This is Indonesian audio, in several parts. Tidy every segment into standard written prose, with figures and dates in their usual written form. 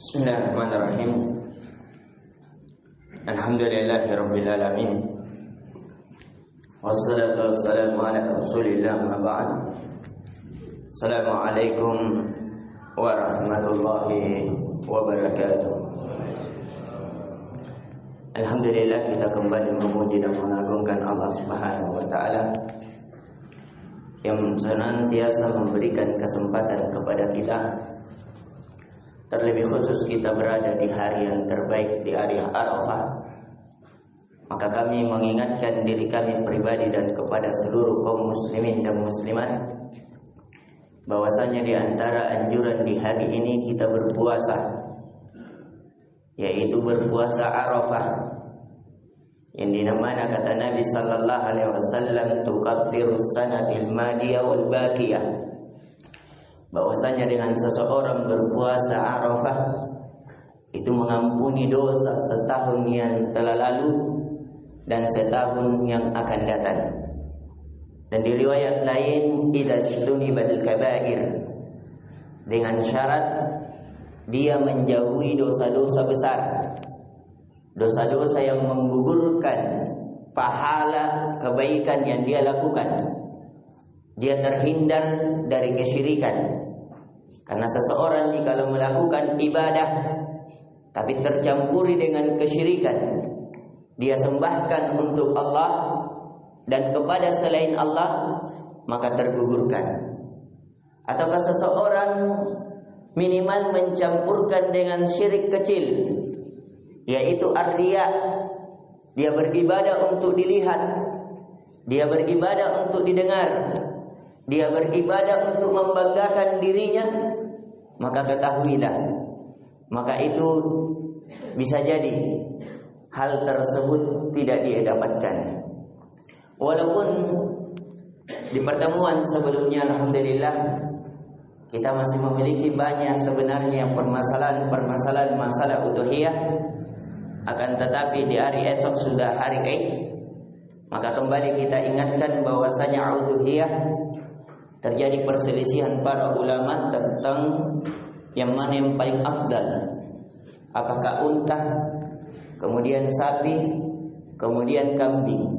Bismillahirrahmanirrahim. Alhamdulillahirabbil alamin. Wassalatu wassalamu ala Rasulillah ma ba'd. Assalamualaikum warahmatullahi wabarakatuh. Alhamdulillah, kita kembali memuji dan mengagungkan Allah Subhanahu wa taala yang senantiasa memberikan kesempatan kepada kita. Terlebih khusus kita berada di hari yang terbaik, di hari Arafah. Maka kami mengingatkan diri kami pribadi dan kepada seluruh kaum muslimin dan muslimat bahwasanya di antara anjuran di hari ini kita berpuasa, yaitu berpuasa Arafah, yang dimana kata Nabi sallallahu alaihi wasallam tukaffirus sanatil madiyah wal baqiyah, bahwasanya dengan seseorang berpuasa Arafah itu mengampuni dosa setahun yang telah lalu dan setahun yang akan datang. Dan di riwayat lain idza ijtunibatil kaba'ir, dengan syarat dia menjauhi dosa-dosa besar, dosa-dosa yang menggugurkan pahala kebaikan yang dia lakukan. Dia terhindar dari kesyirikan. Karena seseorang jika melakukan ibadah tapi tercampuri dengan kesyirikan, dia sembahkan untuk Allah dan kepada selain Allah, maka tergugurkan. Ataukah seseorang minimal mencampurkan dengan syirik kecil, yaitu ar-riya. Dia beribadah untuk dilihat, dia beribadah untuk didengar, dia beribadah untuk membanggakan dirinya, maka ketahuilah, maka itu bisa jadi hal tersebut tidak dia dapatkan. Walaupun di pertemuan sebelumnya alhamdulillah kita masih memiliki banyak sebenarnya permasalahan masalah utuhiyah, akan tetapi di hari esok sudah hari Id, maka kembali kita ingatkan bahwasanya utuhiyah terjadi perselisihan para ulama tentang yang mana yang paling afdal, apakah unta, kemudian sapi, kemudian kambing.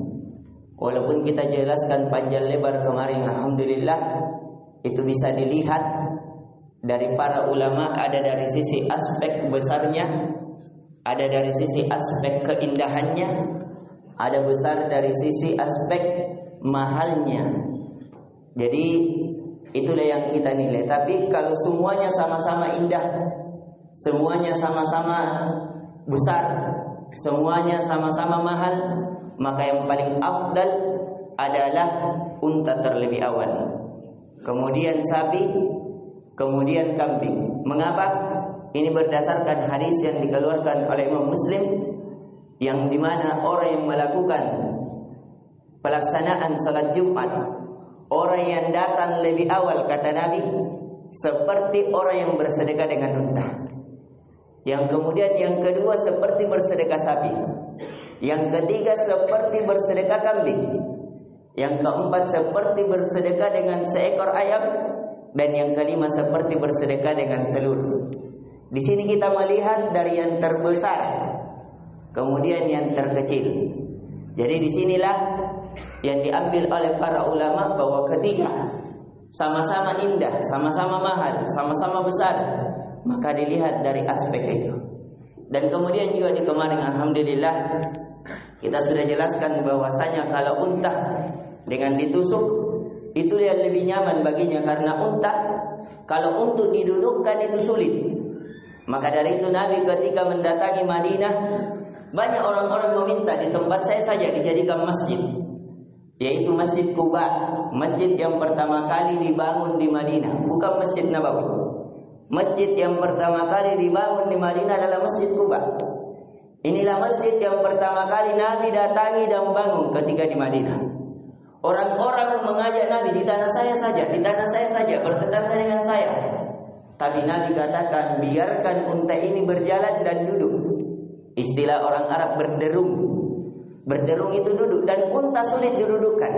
Walaupun kita jelaskan panjang lebar kemarin, alhamdulillah itu bisa dilihat dari para ulama, ada dari sisi aspek besarnya, ada dari sisi aspek keindahannya, ada besar dari sisi aspek mahalnya. Jadi itulah yang kita nilai. Tapi kalau semuanya sama-sama indah, semuanya sama-sama besar, semuanya sama-sama mahal, maka yang paling afdal adalah unta terlebih awal, kemudian sapi, kemudian kambing. Mengapa? Ini berdasarkan hadis yang dikeluarkan oleh Imam Muslim, yang dimana orang yang melakukan pelaksanaan salat Jumat, orang yang datang lebih awal, kata Nabi, seperti orang yang bersedekah dengan unta. Yang kemudian yang kedua seperti bersedekah sapi. Yang ketiga seperti bersedekah kambing. Yang keempat seperti bersedekah dengan seekor ayam. Dan yang kelima seperti bersedekah dengan telur. Di sini kita melihat dari yang terbesar, kemudian yang terkecil. Jadi disinilah yang diambil oleh para ulama bahwa ketiga sama-sama indah, sama-sama mahal, sama-sama besar, maka dilihat dari aspek itu. Dan kemudian juga di kemarin alhamdulillah kita sudah jelaskan bahwasanya kalau unta dengan ditusuk itu yang lebih nyaman baginya, karena unta kalau untuk didudukkan itu sulit. Maka dari itu Nabi ketika mendatangi Madinah, banyak orang-orang meminta di tempat saya saja dijadikan masjid, yaitu Masjid Quba, masjid yang pertama kali dibangun di Madinah, bukan Masjid Nabawi. Masjid yang pertama kali dibangun di Madinah adalah Masjid Quba. Inilah masjid yang pertama kali Nabi datangi dan bangun ketika di Madinah. Orang-orang mengajak Nabi, di tanah saya saja, di tanah saya saja, bertetangga dengan saya. Tapi Nabi katakan, biarkan unta ini berjalan dan duduk. Istilah orang Arab berderung. Berderung itu duduk, dan unta sulit didudukkan.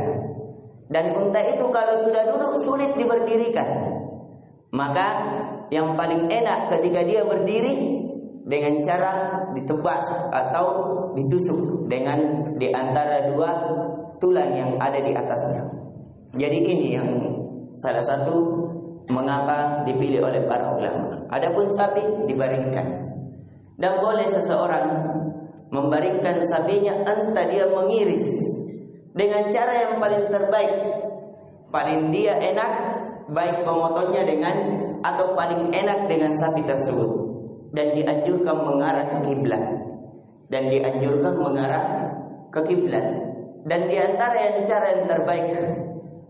Dan unta itu kalau sudah duduk sulit diberdirikan. Maka yang paling enak ketika dia berdiri dengan cara ditebas atau ditusuk dengan di antara dua tulang yang ada di atasnya. Jadi ini yang salah satu mengapa dipilih oleh para ulama. Adapun sapi dibaringkan. Dan boleh seseorang membaringkan sapinya entah dia mengiris dengan cara yang paling terbaik. Paling dia enak baik memotongnya dengan atau paling enak dengan sapi tersebut. Dan dianjurkan mengarah ke kiblat. Dan dianjurkan mengarah ke kiblat. Dan di antara yang cara yang terbaik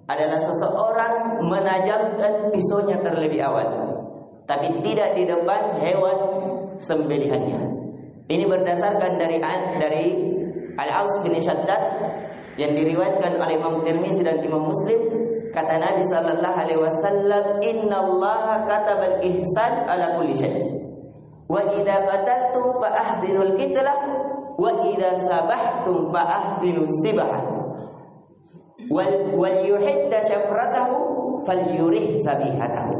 adalah seseorang menajamkan pisaunya terlebih awal, tapi tidak di depan hewan sembelihannya. Ini berdasarkan dari Al-Aus bin Shaddad yang diriwayatkan oleh Imam Tirmizi dan Imam Muslim. Kata Nabi sallallahu alaihi wasallam, "Innallaha katabal ihsan ala kulli syai'. Wa idza qataltum fa ahdinul qitlah wa idza sabahtum fa ahdinus sibah. Wal yuhidda syafratahu falyurih zabihatahu."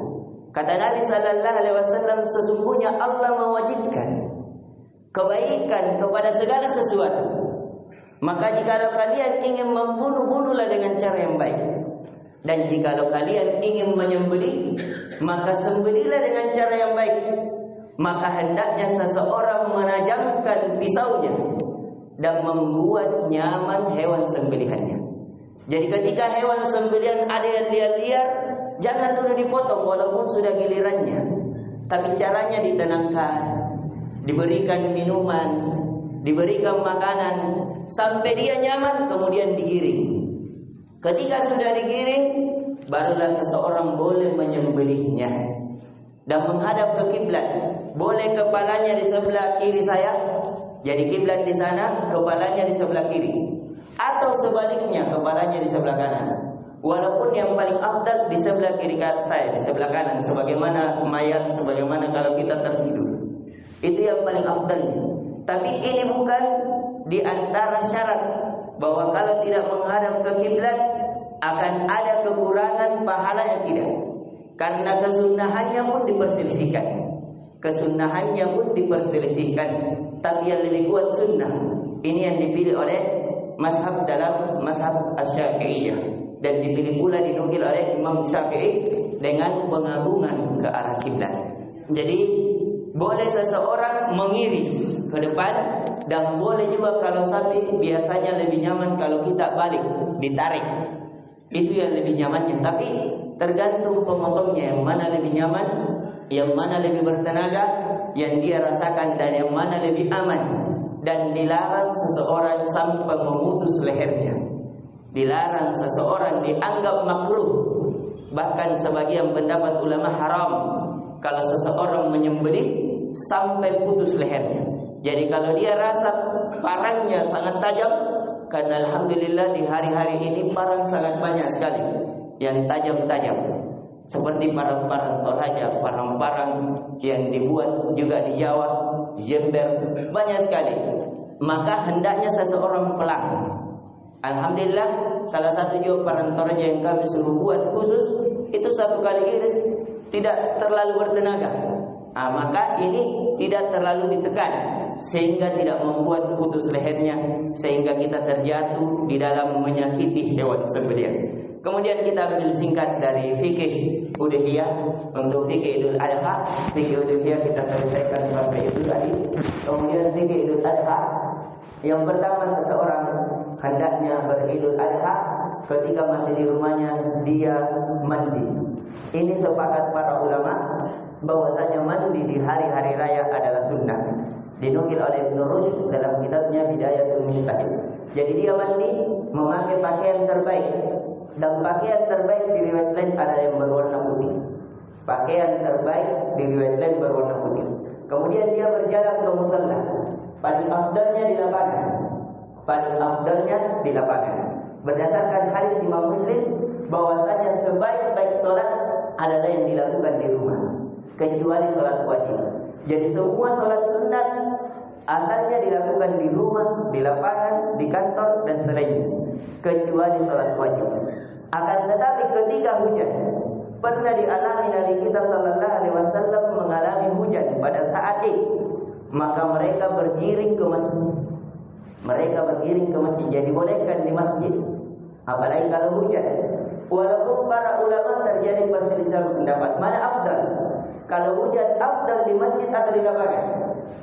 Kata Nabi sallallahu alaihi wasallam, sesungguhnya Allah mewajibkan kebaikan kepada segala sesuatu. Maka jikalau kalian ingin membunuh, bunuhlah dengan cara yang baik. Dan jikalau kalian ingin menyembelih, maka sembelihlah dengan cara yang baik. Maka hendaknya seseorang menajamkan pisaunya dan membuat nyaman hewan sembelihannya. Jadi ketika hewan sembelihan ada yang liar-liar, jangan dulu dipotong walaupun sudah gilirannya. Tapi caranya ditenangkan, diberikan minuman, diberikan makanan sampai dia nyaman, kemudian digiring. Ketika sudah digiring, barulah seseorang boleh menyembelihnya dan menghadap ke kiblat. Boleh kepalanya di sebelah kiri saya, jadi kiblat di sana, kepalanya di sebelah kiri, atau sebaliknya kepalanya di sebelah kanan. Walaupun yang paling afdal di sebelah kiri saya, di sebelah kanan, sebagaimana mayat, sebagaimana kalau kita tertidur. Itu yang paling afdalnya. Tapi ini bukan di antara syarat bahwa kalau tidak menghadap ke kiblat akan ada kekurangan pahala yang tidak. Karena kesunahannya pun diperselisihkan. Kesunahannya pun diperselisihkan. Tapi yang lebih kuat sunnah. Ini yang dipilih oleh mazhab dalam mazhab Asy-Syafi'iyah. Dan dipilih pula dinukil oleh Imam Syafi'i dengan pengagungan ke arah kiblat. Jadi boleh seseorang mengiris ke depan, dan boleh juga kalau sapi biasanya lebih nyaman kalau kita balik, ditarik. Itu yang lebih nyamannya. Tapi tergantung pemotongnya yang mana lebih nyaman, yang mana lebih bertenaga, yang dia rasakan dan yang mana lebih aman. Dan dilarang seseorang sampai memutus lehernya. Dilarang seseorang, dianggap makruh. Bahkan sebagian pendapat ulama haram kalau seseorang menyembelih sampai putus lehernya. Jadi kalau dia rasa parangnya sangat tajam, karena alhamdulillah di hari-hari ini parang sangat banyak sekali yang tajam-tajam. Seperti parang-parang Toraja, parang-parang yang dibuat juga di Jawa, Jember, banyak sekali. Maka hendaknya seseorang pelan. Alhamdulillah, salah satu juga parang Toraja yang kami suruh buat khusus, itu satu kali iris tidak terlalu bertenaga. Maka ini tidak terlalu ditekan sehingga tidak membuat putus lehernya, sehingga kita terjatuh di dalam menyakiti hewan sembelihan. Kemudian kita ambil singkat dari fikih udhiyah untuk fikih Idul Adha. Fikih udhiyah kita selesaikan sampai itu tadi. Kemudian fikih Idul Adha, yang pertama seseorang hendaknya beridul adha ketika masih di rumahnya dia mandi. Ini sepakat para ulama bahwasanya mandi di hari-hari raya adalah sunnah. Dinukil oleh Ibnu Rushd dalam kitabnya Bidayatul Mujtahid. Jadi dia mandi memakai pakaian terbaik, dan pakaian terbaik di riwayat lain ada yang berwarna putih. Pakaian terbaik di riwayat lain berwarna putih. Kemudian dia berjalan ke musalla. Paling afdalnya di lapangan. Paling afdalnya di lapangan. Berdasarkan hadis Imam Muslim bahwasanya sebaik-baik salat adalah yang dilakukan di rumah, kecuali salat wajib. Jadi semua salat sunat asalnya dilakukan di rumah, di lapangan, di kantor dan selainnya, kecuali salat wajib. Akan tetapi ketika hujan, pernah dialami Nabi kita sallallahu alaihi wasallam mengalami hujan pada saat itu, maka mereka bergiring ke masjid. Mereka bergiring ke masjid, jadi bolehkan di masjid. Apalagi kalau hujan. Walaupun para ulama terjadi perselisihan pendapat, mana afdal? Kalau hujan afdal di masjid atau di lapangan?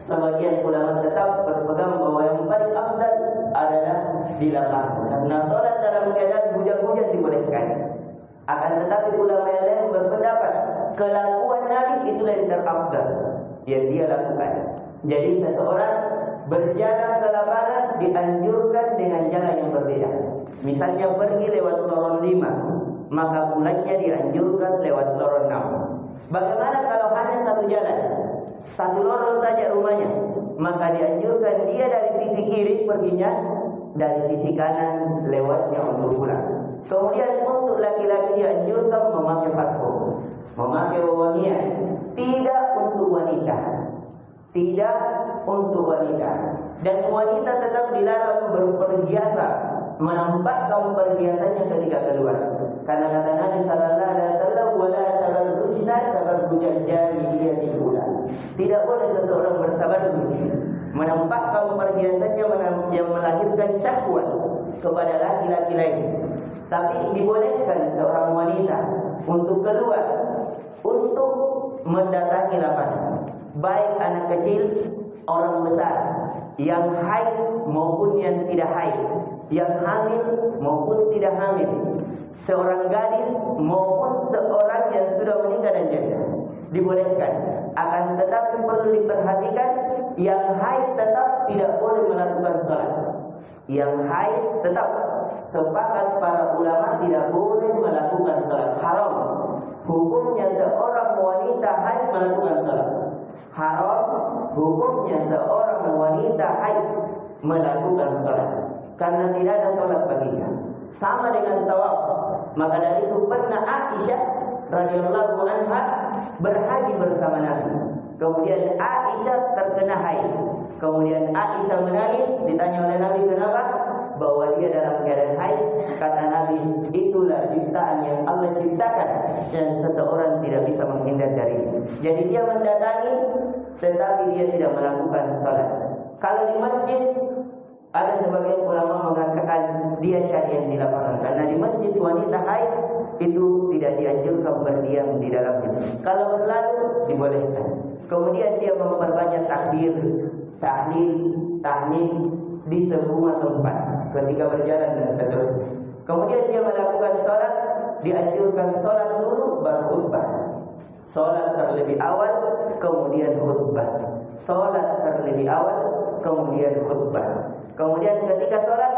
Sebagian ulama tetap berpegang bahwa yang paling afdal adalah di lapangan. Karena sholat dalam keadaan hujan-hujan dibolehkan. Akan tetapi ulama yang lain berpendapat kelakuan Nabi itulah yang terafdal yang dia lakukan. Jadi seseorang berjalan ke lapangan dianjurkan dengan jalan yang berbeda. Misalnya pergi lewat lorong 5, maka pulangnya dianjurkan lewat lorong 6. Bagaimana kalau hanya satu jalan, satu lorong saja rumahnya, maka dianjurkan dia dari sisi kiri perginya, dari sisi kanan lewatnya untuk pulang. Kemudian untuk laki-laki dianjurkan memakai parfum, memakai wewangian, tidak untuk wanita. Tidak untuk wanita. Dan wanita tetap dilarang berperhiasan, menampakkan perhiasannya ketika keluar. Karena kata Nabi sallallahu alaihi wasallam, "Wala tabarrujna tabarrujal jahiliyatil ula." Tidak boleh seseorang bertabarruj, menampakkan perhiasannya yang melahirkan syahwat kepada laki-laki lain. Tapi dibolehkan seorang wanita untuk keluar, untuk mendatangi lapangan. Baik anak kecil, orang besar, yang haid maupun yang tidak haid, yang hamil maupun tidak hamil, seorang gadis maupun seorang yang sudah menikah dan janda, dibolehkan. Akan tetapi perlu diperhatikan, yang haid tetap tidak boleh melakukan sholat. Yang haid tetap, sepakat para ulama, tidak boleh melakukan sholat. Haram hukumnya seorang wanita haid melakukan sholat. Haram hukumnya seorang wanita haid melakukan sholat, karena tidak ada sholat baginya. Sama dengan tawaf. Maka dari itu pernah Aisyah radhiyallahu anha berhaji bersama Nabi. Kemudian Aisyah terkena haid. Kemudian Aisyah menangis, ditanya oleh Nabi kenapa? Bahwa dia dalam keadaan haid. Kata Nabi, itulah ciptaan yang Allah ciptakan dan seseorang tidak bisa menghindar darinya. Jadi dia mendatangi, tetapi dia tidak melakukan sholat. Kalau di masjid, ada sebagian ulama mengatakan dia cari yang di lapangan, karena di masjid wanita haid itu tidak dianjurkan berdiam di dalamnya. Kalau berlalu dibolehkan. Kemudian dia memperbanyak takbir, tahlil, tahmid di semua tempat ketika berjalan dan seterusnya. Kemudian dia melakukan sholat, dianjurkan sholat dulu baru khutbah. Sholat terlebih awal, kemudian khutbah. Sholat terlebih awal, kemudian khutbah. Kemudian ketika sholat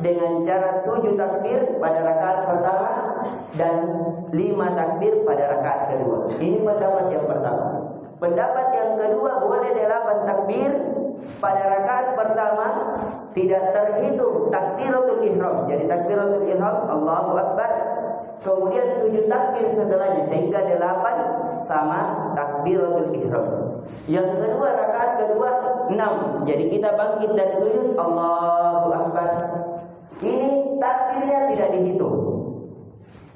dengan cara 7 takbir pada rakaat pertama dan 5 takbir pada rakaat kedua. Ini pendapat yang pertama. Pendapat yang kedua, boleh 8 takbir pada rakaat pertama, tidak terhitung takbiratul ihram. Jadi takbiratul ihram Allahu Akbar, kemudian 7 takbir setelahnya, sehingga 8 sama takbiratul ihram. Yang kedua, rakaat kedua 6. Jadi kita bangkit dari sujud Allahu Akbar. Ini takbirnya tidak dihitung.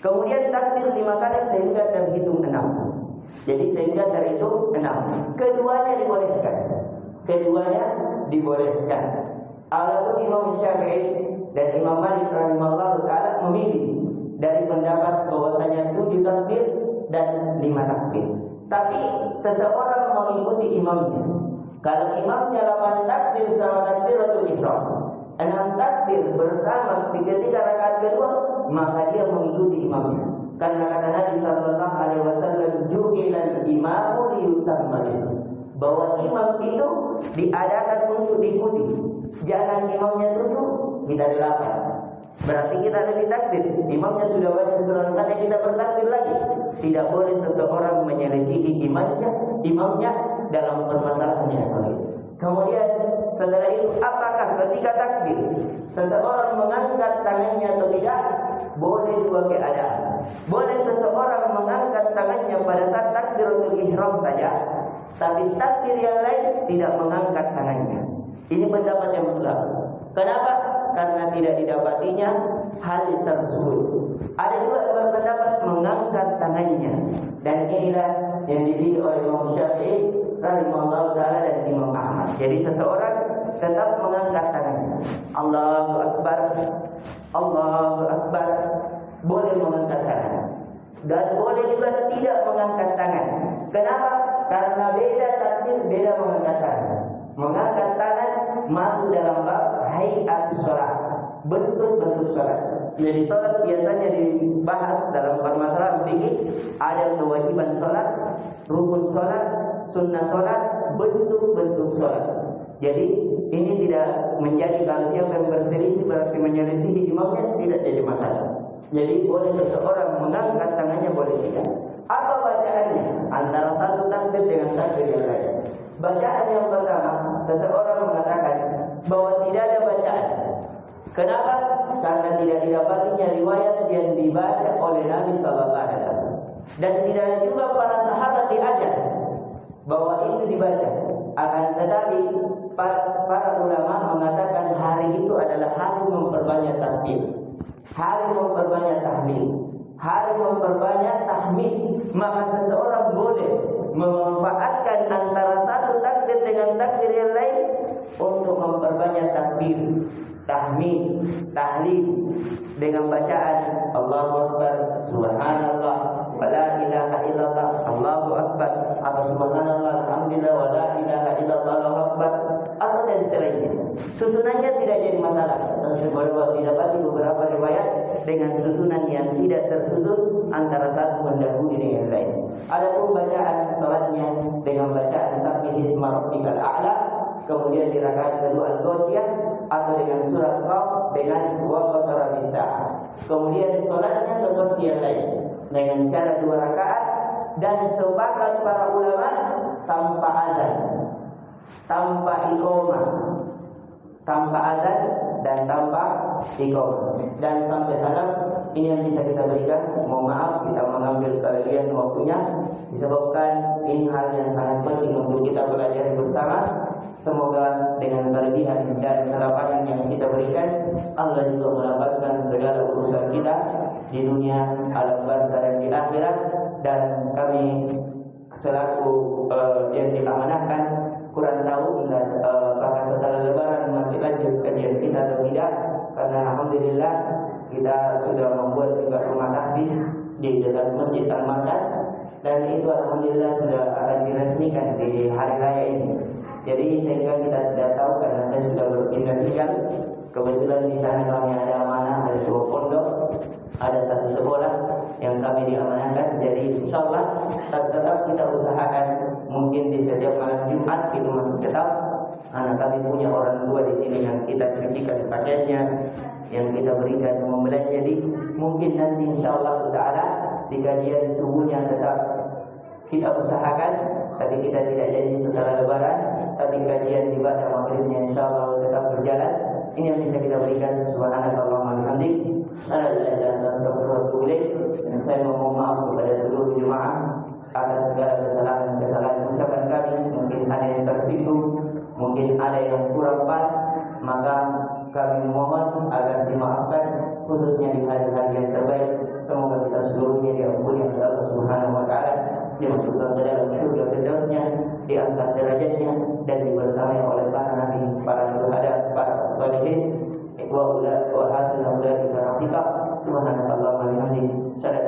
Kemudian takbir 5 kali sehingga terhitung 6. Jadi sehingga terhitung 6. Keduanya dibolehkan. Keduanya dibolehkan. Adapun Imam Syafi'i dan Imam Malik rahimahullah taala memilih dari pendapat bahwasanya 7 takbir dan 5 takbir. Tapi seseorang mengikuti imamnya. Kalau imamnya 8 takbir sama takbiratul ihram, 6 takbir bersama di ketika rakaat kedua, maka dia mengikuti imamnya. Karena kata Nabi sallallahu alaihi wasallam, "Ju'ilal imamu liyutamma bihi." Bahwa imam itu diadakan untuk diikuti. Jangan imamnya 7, kita 8. Berarti kita lebih takbir. Imamnya sudah baca surah Al-Fatihah, kita bertakbir lagi. Tidak boleh seseorang menyelisihi imamnya dalam permasalahan yang sulit. Kemudian setelah itu, apakah ketika takbir seseorang mengangkat tangannya atau tidak? Boleh 2 keadaan. Boleh seseorang mengangkat tangannya pada saat takbiratul ihram saja, tapi takbir yang lain tidak mengangkat tangannya. Ini pendapat yang mutlak. Kenapa? Karena tidak didapatinya hal tersebut. Ada juga berpendapat mengangkat tangannya, dan inilah yang dipilih oleh Imam Syafi'i rahimahullah taala dan Imam Ahmad. Jadi seseorang tetap mengangkat tangannya. Allahu Akbar, Allahu Akbar, boleh mengangkat tangan. Dan boleh juga tidak mengangkat tangan. Kenapa? Karena beda takbir, beda mengangkat tangan. Mengangkat tangan masuk dalam bab hayat sholat, bentuk-bentuk sholat. Jadi sholat biasanya dibahas dalam permasalahan fikih. Ada kewajiban sholat, rukun sholat, sunnah sholat, bentuk-bentuk sholat. Jadi ini tidak menjadi kalau siapa yang berselisih berarti menyelisihi imamnya, tidak jadi masalah. Jadi boleh seseorang mengangkat tangannya, boleh tidak. Apa bacaannya? Antara satu takbir dengan takbir yang lain. Bacaan yang pertama, seseorang mengatakan bahwa tidak ada bacaan. Kenapa? Karena tidak didapatinya riwayat yang dibaca oleh Nabi Sallallahu Alaihi Wasallam, dan tidak juga para sahabat diajar bahwa itu dibaca. Akan tetapi para ulama mengatakan hari itu adalah hari memperbanyak takbir, hari memperbanyak tahlil, hari memperbanyak tahmid. Maka seseorang boleh memanfaatkan antara satu takbir dengan takbir yang lain untuk memperbanyak takbir, tahmid, tahlil dengan bacaan Allahu Akbar, Subhanallah, wa la ilaha illallah, Allahu Akbar, atau Subhanallah, Alhamdulillah, wa la ilaha illallah, Allahu Akbar, atau dan selainnya. Susunannya tidak jadi masalah. Sebab didapati beberapa riwayat dengan susunan yang tidak tersusun antara satu mendahului dengan lain. Adapun bacaan salatnya dengan bacaan Sabbih isma rabbikal a'la, kemudian di rakaat kedua al-Ghasyiyah, atau dengan surat Qaf dengan waqtara bis-sa'ah. Kemudian salatnya seperti yang lain dengan cara 2 rakaat, dan sepakat para ulama tanpa azan, tanpa iqamah, tanpa azan dan tanpa iqamah. Dan sampai salam ini yang bisa kita berikan. Mohon maaf kita mengambil kelebihan waktunya disebabkan ini hal yang sangat penting untuk kita belajar bersama. Semoga dengan kelebihan dan kelapangan yang kita berikan, Allah juga melapangkan segala urusan kita di dunia, alam barzah dan di akhirat. Dan kami selaku yang diamanahkan kurang tahu apakah setelah lebaran masih lanjut kajian kita atau tidak, karena alhamdulillah kita sudah membuat juga rumah tahfiz di dekat Masjid Al-Markaz, dan itu alhamdulillah sudah akan diresmikan di hari raya ini. Jadi sehingga kita tidak tahu, karena saya sudah berpindah tinggal. Kebetulan di sana kami ada amanah, ada 2 pondok, ada 1 sekolah yang kami diamanahkan. Jadi insyaallah tetap kita usahakan mungkin di setiap malam Jumat itu masih tetap. Anak kami punya orang tua di sini yang kita cucikan pakaiannya, yang kita berikan membelanja. Jadi mungkin nanti insyaallah taala di kajian subuhnya tetap kita usahakan, tapi kita tidak janji setelah lebaran, tapi kajian ibadah maghribnya insyaallah tetap berjalan. Ini yang bisa kita berikan. Subhanallahumma bihamdik, la ilaha illa anta, astaghfiruka wa atubu ilaik. Dan saya mohon maaf kepada seluruh jemaah atas segala kesalahan ucapan kami. Mungkin ada yang tersinggung, mungkin ada yang kurang pas, maka kami mohon agar dimaafkan, khususnya di hari-hari yang terbaik. Semoga kita seluruhnya diampuni oleh Allah Subhanahu wa taala, dimasukkan ke dalam surga firdausnya, diangkat derajatnya, dan dibersamai oleh para nabi, para syuhada, para sholihin. Wa ulai wa hasil ulai kita rafiqa. Subhanallah wa bihamdihi, syada